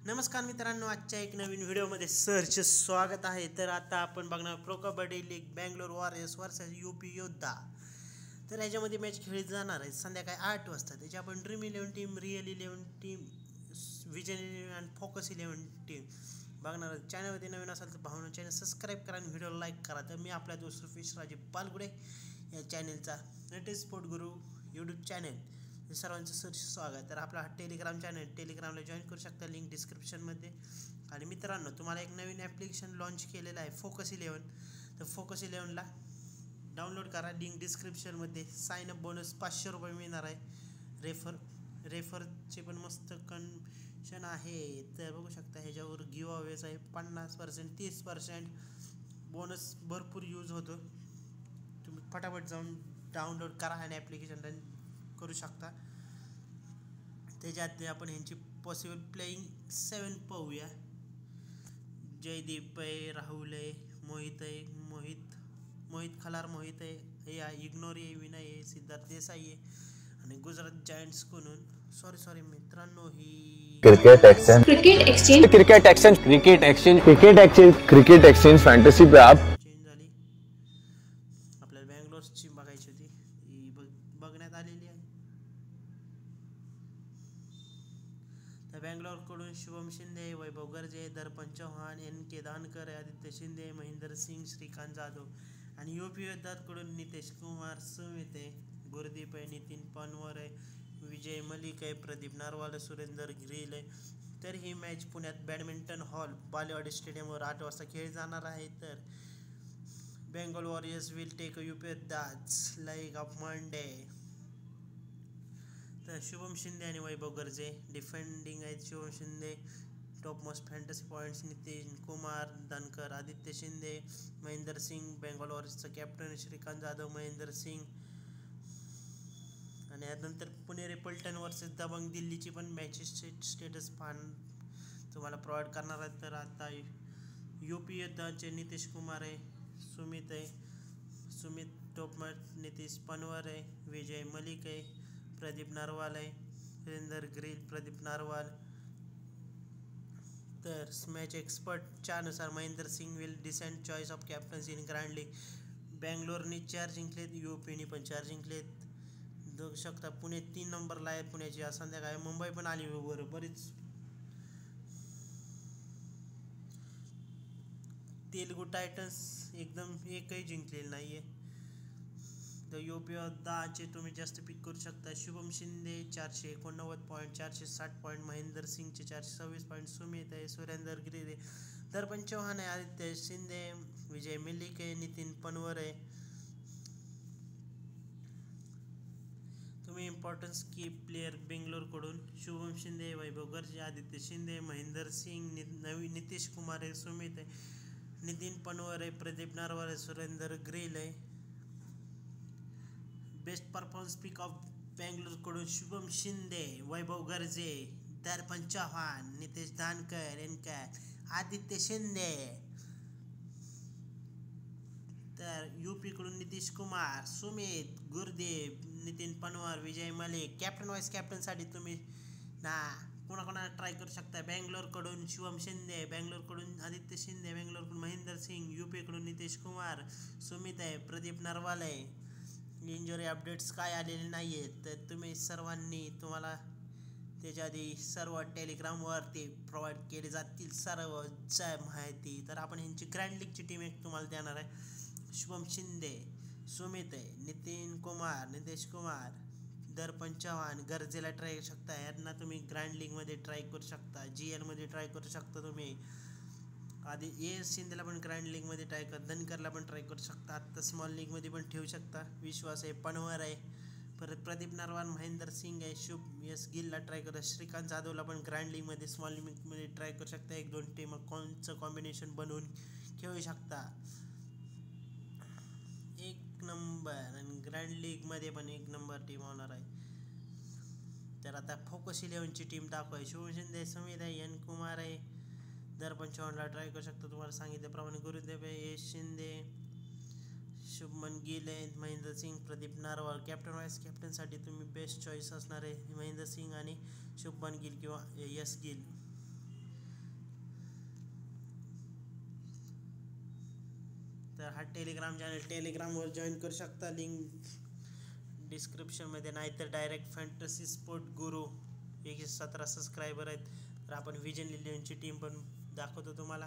नमस्कार मित्रांनो, आजच्या एक नवीन व्हिडिओमध्ये सरचे स्वागत आहे. तर आता आपण बघणार pro kabaddi league Bangalore warriors versus UP योद्धा. तर याच्यामध्ये मॅच खेळली जाणार आहे संध्याकाळी 8 वाजता. त्याची आपण dream 11 team, real 11 team, vision 11 आणि फोकस 11 टीम बघणार आहे. चॅनलवरती नवीन असाल तर भावना चॅनल सबस्क्राईब करा आणि व्हिडिओ लाईक करा. तर मी आपल्या दोस्त रुपेश राजे पालगुडे या चॅनलचा लेटेस्ट स्पोर्ट गुरु यूट्यूब चॅनल सर्वांचं सरचे स्वागत. तर आपला हा टेलिग्राम चॅनल टेलिग्रामला जॉईन करू शकता, लिंक डिस्क्रिप्शनमध्ये. आणि मित्रांनो, तुम्हाला एक नवीन ॲप्लिकेशन लॉन्च केलेलं आहे फोकस 11. तर फोकस 11ला डाउनलोड करा, लिंक डिस्क्रिप्शनमध्ये. साइन अप बोनस 500 रुपये मिळणार आहे. रेफरचे पण मस्त कंडिशन आहे. तर बघू शकता ह्याच्यावर गिव अवेज आहे 50%, 30% बोनस भरपूर यूज होतो. तुम्ही फटाफट जाऊन डाउनलोड करा आणि ॲप्लिकेशन रन करू शकता. त्याच्यात आपण ह्यांची पॉसिबल प्लेइंग 7 पाहूया. जयदीप आहे, राहुल आहे, मोहित आहे, मोहित खलार, मोहित आहे, या इग्नोर आहे, विनय आहे, सिद्धार्थ देसाई आहे आणि गुजरात जायंट्स कडून सॉरी मित्रांनो, ही क्रिकेट एक्सचेंज फैंटेसी पे आप चेंज झाली. आपल्याला बँगलोरची बघायची होती, ही बघण्यात आलेली आहे. तर बँगलोरकडून शुभम शिंदे, वैभव गर्जे, दर्पण चव्हाण, NK दानकर, आदित्य शिंदे, महेंद्र सिंग, श्रीकांत जाधव. आणि यूपी योद्धाकडून नितेश कुमार, सुमित आहे, गुरदीप आहे, नितीन पनवर आहे, विजय मलिक आहे, प्रदीप नारवाल, सुरेंदर ग्रिल आहे. तर ही मॅच पुण्यात बॅडमिंटन हॉल बालेवाडी स्टेडियमवर 8 वाजता खेळली जाणार आहे. तर Bengal Warriors will take UP Yoddhas like of Monday. तर शुभम शिंदे आणि वैभव गर्जे डिफेंडिंग आहेत. Shubham Shinde top most fantasy points, Nitin Kumar Dankar, Aditya Shinde, Mahendra Singh, Bengal वॉरियर्सचा कॅप्टन श्रीकांत जाधव, महेंद्र सिंग. आणि यानंतर पुणेरी पलटण वर्सेस दबंग दिल्लीची पण मॅचेस स्टेटस तुम्हाला प्रोव्हाइड करणार आहे. तर आता यूपी योद्धाचे नितीश कुमार आहे, सुमित टोपमट, नितीश पनवर आहे, विजय मलिक आहे, प्रदीप नारवाल आहे, सुरेंदर ग्रिल, प्रदीप नारवाल. तर मॅच एक्सपर्टच्या अनुसार Mahendra Singh will decent choice of captaincy in grand league. बँगलोरने 4 जिंकलेत, यूपीने पण 4 जिंकलेत. बघू शकता पुणे 3 नंबरला आहे. पुण्याची आज संध्याकाळी मुंबई पण आली बरीच. तेलुगू टायटन्स एकदम एकही जिंकलेलं नाहीये. तर यूपी योद्धाचे तुम्ही जास्त पिक करू शकता. शुभम शिंदे 489 पॉईंट, 460 पॉईंट, महेंद्र सिंगचे 426 पॉईंट, सुमित आहे, सुरेंदर गिरी, दर्पण चव्हाण आहे, आदित्य शिंदे, विजय मिलिक आहे, नितीन पनवर आहे. तुम्ही इम्पॉर्टन्स की प्लेयर बेंगलोरकडून शुभम शिंदे, वैभव गर्जे, आदित्य शिंदे, महेंद्र सिंग, नितीश कुमार आहे, सुमित आहे, नितीन पनवर आहे, प्रदीप नारवाल आहे, सुरेंदर ग्रिल आहे. बेस्ट परफॉर्मन्स पिक ऑफ बँगलोरकडून शुभम शिंदे, वैभव गर्जे, दर्पण चव्हाण, नितेश दानकर, आदित्य शिंदे. तर यूपीकडून नितीश कुमार, सुमित, गुरदीप, नितीन पनवार, विजय मलिक. कॅप्टन वाईस कॅप्टनसाठी तुम्ही कोणाकोणाला ट्राय करू शकता. बँगलोरकडून शुभम शिंदे, बँगलोरकडून आदित्य शिंदे, बँगलोरकडून महेंद्र सिंग, यूपीकडून नितीश कुमार, सुमित आहे, प्रदीप नरवाल आहे. इंजुरी अपडेट्स काय आलेले नाही आहेत. तर तुम्ही सर्वांनी तुम्हाला त्याच्या आधी सर्व टेलिग्रामवरती प्रोव्हाइड केले जातील सर्व माहिती. तर आपण यांची ग्रँड लीगची टीम एक तुम्हाला देणार आहे. शुभम शिंदे, सुमित आहे, नितीन कुमार, नितेश कुमार, दर्पण चव्हाण, गरजेला ट्राय करू शकता. यांना तुम्ही ग्रँड लीगमध्ये ट्राय करू शकता, GLमध्ये ट्राय करू शकता. तुम्ही आधी शिंदेला पण ग्रँड लीगमध्ये ट्राय कर, धनकरला पण ट्राय करू शकता. आत्ता स्मॉल लीगमध्ये पण ठेवू शकता. विश्वास आहे, पनवर आहे, परत प्रदीप नारवाल, महेंद्र सिंग आहे, गिलला ट्राय करा. श्रीकांत जाधवला पण ग्रँड लीगमध्ये स्मॉल लीगमध्ये ट्राय करू शकता. 1-2 टीम कोणचं कॉम्बिनेशन बनवून खेळू शकता. एक नंबर. आणि ग्रँड लीगमध्ये पण 1 नंबर टीम होणार आहे. तर आता फोकस 11ची टीम दाखवा. शुभम शिंदे, सुमित आहे, N कुमार आहे, दर्पण चव्हाणला ट्राय करू शकता. तुम्हाला सांगितल्याप्रमाणे गुरुदेव आहे, यश शिंदे, शुभमन गिल आहे, महेंद्र सिंग, प्रदीप नारवाल. कॅप्टन वाईस कॅप्टनसाठी तुम्ही बेस्ट चॉईस असणार आहे महेंद्र सिंग आणि शुभमन गिल किंवा यश गिल. तर हा टेलिग्राम चॅनल टेलिग्रामवर जॉईन करू शकता, लिंक डिस्क्रिप्शनमध्ये, नाहीतर डायरेक्ट फॅन्टसी स्पोर्ट गुरु 117 सबस्क्रायबर आहेत. तर आपण विजन लिलियनची टीम पण दाखवतो तुम्हाला.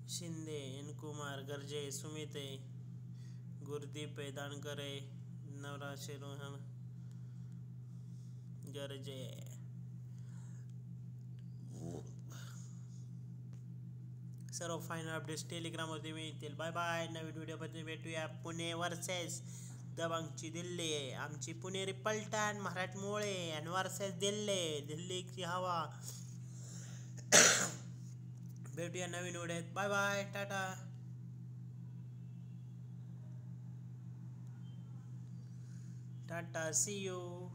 शिंदे, एन कुमार, गर्जे, सुमित आहे, गुरदीप आहे, दानकर आहे, नवराशे, रोहन, गर्जे. सर्व फायनल अपडेट्स टेलिग्रामवरती मिळतील. Bye bye. नवीन व्हिडिओमध्ये भेटूया. पुणे वर्सेस दबंगची दिल्ली. आमची पुणेरी पलटण मराठमोळे आणि वर्सेस दिल्ली, दिल्लीची हवा. भेटूया नवीन व्हिडिओत. Bye bye. Tata tata. See you.